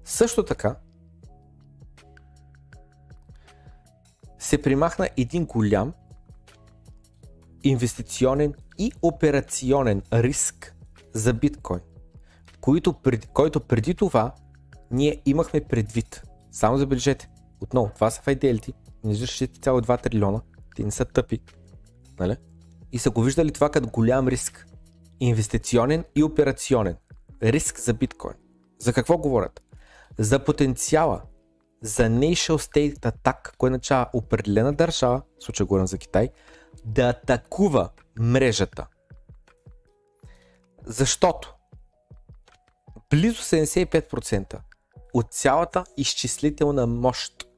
Също така се примахна един голям инвестиционен и операционен риск за биткоин, който преди това ние имахме предвид. Само забележете, отново, това са Fidelity, не виждаш 6,2 трилиона, те не са тъпи, нали? И са го виждали това като голям риск. Инвестиционен и операционен риск за биткоин. За какво говорят? За потенциала за Nation State Attack, кой означава определена държава, в случая говорим за Китай, да атакува мрежата. Защото близо 75% от цялата изчислителна мощ,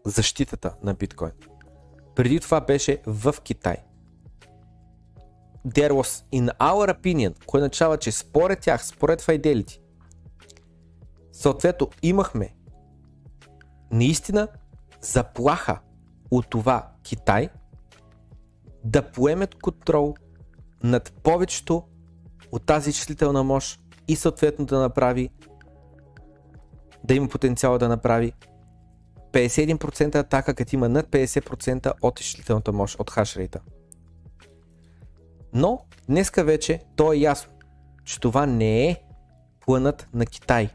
защитата на биткоин, преди това беше в Китай. There was, in our opinion, кое означава, че според тях, според Fidelity, съответно имахме наистина заплаха от това Китай да поемет контрол над повечето от тази изчислителна мощ и съответно да има потенциал да направи 51% атака, като има над 50% от изчислителната мощ, от хашрейта. Но днеска вече то е ясно, че това не е планът на Китай.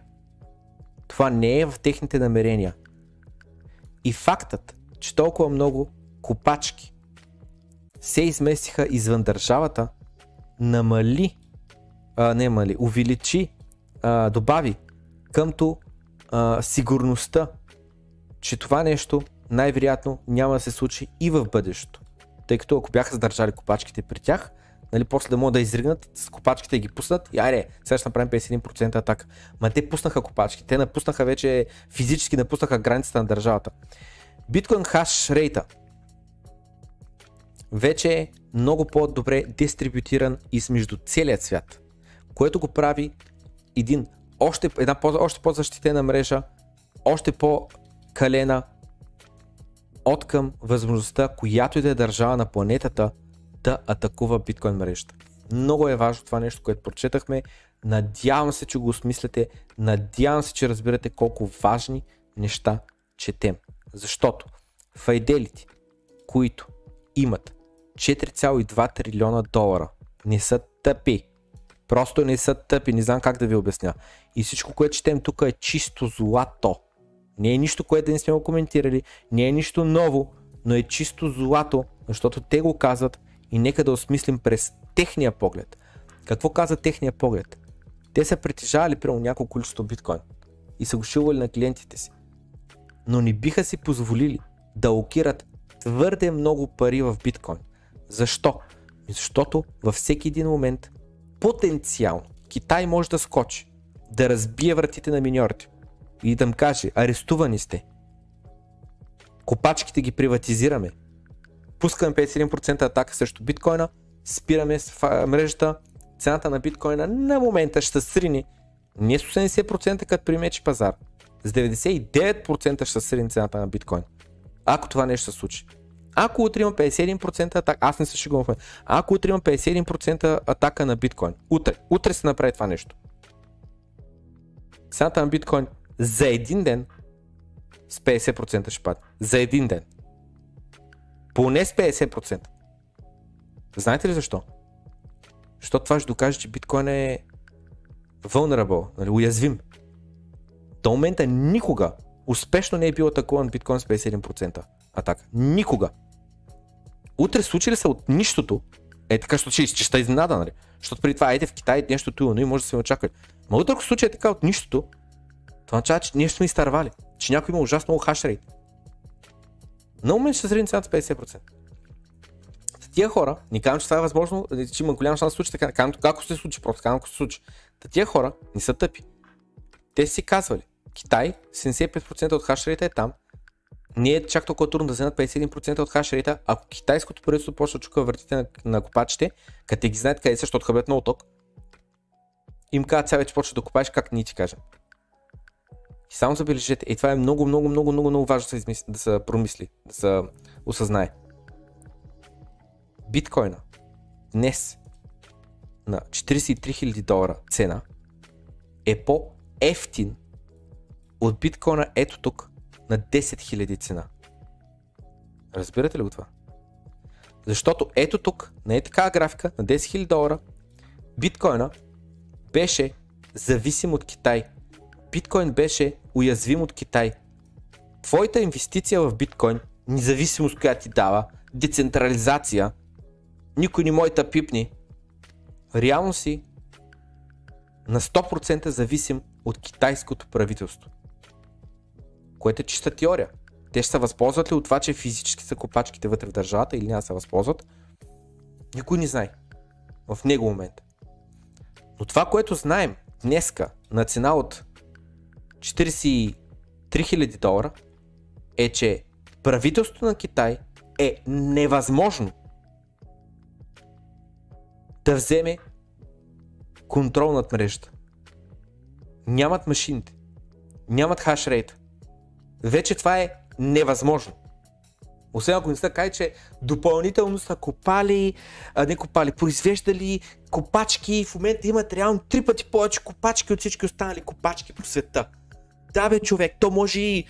Това не е в техните намерения. И фактът, че толкова много копачки се изместиха извън държавата, увеличи, добави къмто сигурността, че това нещо най-вероятно няма да се случи и в бъдещето. Тъй като ако бяха задържали копачките при тях, нали, после да могат да изригнат с копачките и ги пуснат, и айде, сега ще направим 51% атака. Ма те пуснаха копачки, те напуснаха вече, физически напуснаха границата на държавата. Биткоин хаш рейта вече е много по-добре дистрибютиран измежду целият свят, което го прави една още по-защитена мрежа, още по-калена от към възможността, която и да е държава на планетата да атакува биткоин мрежата. Много е важно това нещо, което прочетахме. Надявам се, че го осмисляте. Надявам се, че разбирате колко важни неща четем. Защото Fidelity, които имат 4,2 трилиона долара, не са тъпи. Просто не са тъпи, не знам как да ви обясня. И всичко, което четем тук е чисто злато. Не е нищо, което да не сме го коментирали, не е нищо ново, но е чисто злато, защото те го казват и нека да осмислим през техния поглед. Какво казва техния поглед? Те са притежавали прямо няколко количество биткоин и са го шилвали на клиентите си, но не биха си позволили да локират твърде много пари в биткоин. Защо? Защото във всеки един момент потенциално Китай може да скочи, да разбие вратите на миньорите и да им каже: арестувани сте, копачките ги приватизираме, пускаме 51% атака срещу биткоина, спираме мрежата, цената на биткоина на момента ще се срини не с 80% като при мечи пазар, с 99% ще се срини цената на биткоин. Ако това нещо се случи. Ако утре има 51% атака, аз не се шегувам, ако утре има 51% атака на биткоин, утре се направи това нещо. Цената на биткоин за един ден с 50% ще падне. За един ден. Поне с 50%. Знаете ли защо? Защото това ще докаже, че биткоин е vulnerable, нали, уязвим. До момента никога успешно не е бил атакуван биткоин с 51% атака. Никога. Утре случи ли се от нищото, така, защото ще изненада, нали? Защото преди това, в Китай нещо туилно и може да се очаква. Но утре, ако случай така от нищото, това означава, че ние сме изтървали, че някой има ужасно много хашрейт. На момент ще се средни цената с 50%. Тия хора, не казвам, че това е възможно, че има голям шанс да случи така, казвам, ако се случи, просто казвам, ако се случи. Тия хора не са тъпи. Те си казвали: Китай, 75% от хашрейта е там, не е чак толкова трудно да вземат 51% от хашрейта. Ако китайското правителство почва да чука вратите на копачите, като те ги знаят къде са, защото хабят много ток, им казват: сега вече почва да копаеш, как ние ти кажем. И само забележете, това е много важно да се промисли, да се осъзнае. Биткоина днес на $43 000 цена е по-ефтин от биткоина ето тук на 10 000 цена. Разбирате ли го това? Защото ето тук, на такава графика, на 10 000 долара, биткоина беше зависим от Китай. Биткоин беше уязвим от Китай. Твоята инвестиция в биткоин, независимост, която ти дава, децентрализация, никой не може да пипни, реално си на 100% зависим от китайското правителство. Което е чиста теория. Те ще се възползват ли от това, че физически са копачките вътре в държавата или няма да се възползват? Никой не знае в него момент. Но това, което знаем днеска на цена от 43 000 долара е, че правителството на Китай е невъзможно да вземе контрол над мрежата. Нямат машините, нямат хашрейта. Вече това е невъзможно. Освен ако не са каже, че допълнително са произвеждали копачки, в момента имат реално 3 пъти повече копачки от всички останали копачки по света. Да бе, човек, то може и,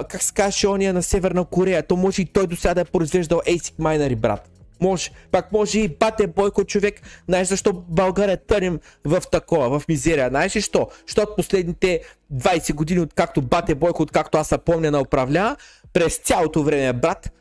как се каже ония на Северна Корея, то може и той до сега да е произвеждал ASIC майнери, брат. Може, пак може и бате Бойко, човек. Знаеш защо България тънем в такова, в мизерия? Знаеш ли що? Защото последните 20 години, откакто бате Бойко, откакто аз се помня на управлява, през цялото време, брат,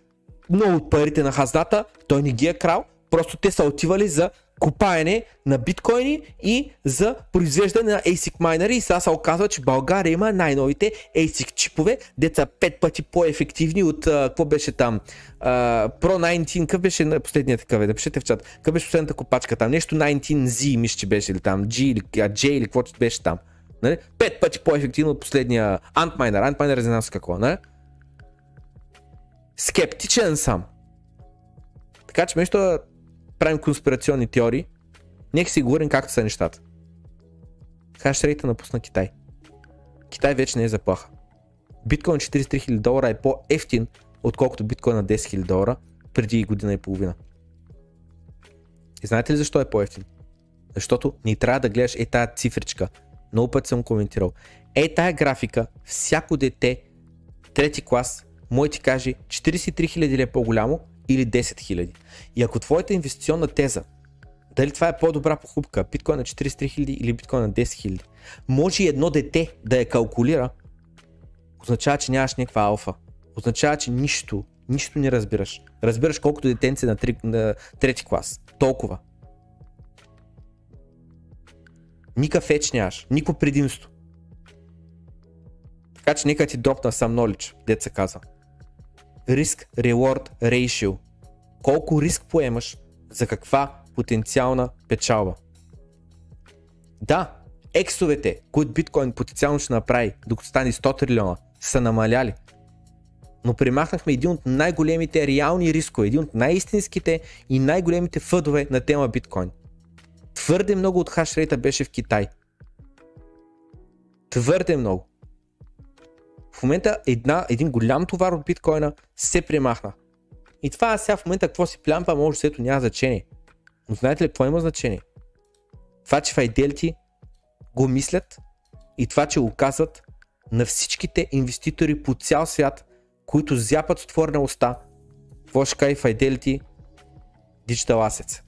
много от парите на хазната, той не ги е крал, просто те са отивали за копаене на биткоини и за произвеждане на ASIC майнери и сега се оказва, че България има най-новите ASIC чипове, деца 5 пъти по-ефективни от, какво беше там, Pro 19, къв беше последният такъв, да пишете в чат, къв беше последната копачка там, нещо 19Z, мисля, че беше или там, G или J или каквото беше там, нали? 5 пъти по-ефективно от последния Antminer, не знам с какво, нали? Скептичен съм. Така че вместо да правим конспирационни теории, нека си говорим както са нещата. Хашрейта напусна Китай. Китай вече не е заплаха. Биткоин 43 000 долара е по-ефтин, отколкото биткоин на 10 000 долара преди година и половина. И знаете ли защо е по-ефтин? Защото не трябва да гледаш тая цифричка. Много път съм коментирал. Тая графика, всяко дете, трети клас, може ти каже 43 000 ли е по-голямо или 10 000. И ако твоята инвестиционна теза, дали това е по-добра покупка, биткоин на 43 000 или биткоин на 10 000, може и едно дете да я калкулира, означава, че нямаш някаква алфа. Означава, че нищо не разбираш. Разбираш колкото детенце на трети клас. Толкова. Никакъв еч нямаш, никакво предимство. Така че нека ти дропна сам knowledge, дет се казва. Risk-reward ratio. Колко риск поемаш за каква потенциална печалба. Да, ексовете, които биткоин потенциално ще направи, докато стане 100 трилиона, са намаляли. Но примахнахме един от най-големите реални рискове, един от най-истинските и най-големите фъдове на тема биткоин. Твърде много от хашрейта беше в Китай. Твърде много. В момента един голям товар от биткоина се премахна. И това сега в момента какво си плямпа, може да няма значение. Но знаете ли какво има значение? Това, че Fidelity го мислят и това, че го казват на всичките инвеститори по цял свят, които зяпат с отворена уста, какво ще каже Fidelity Digital Assets.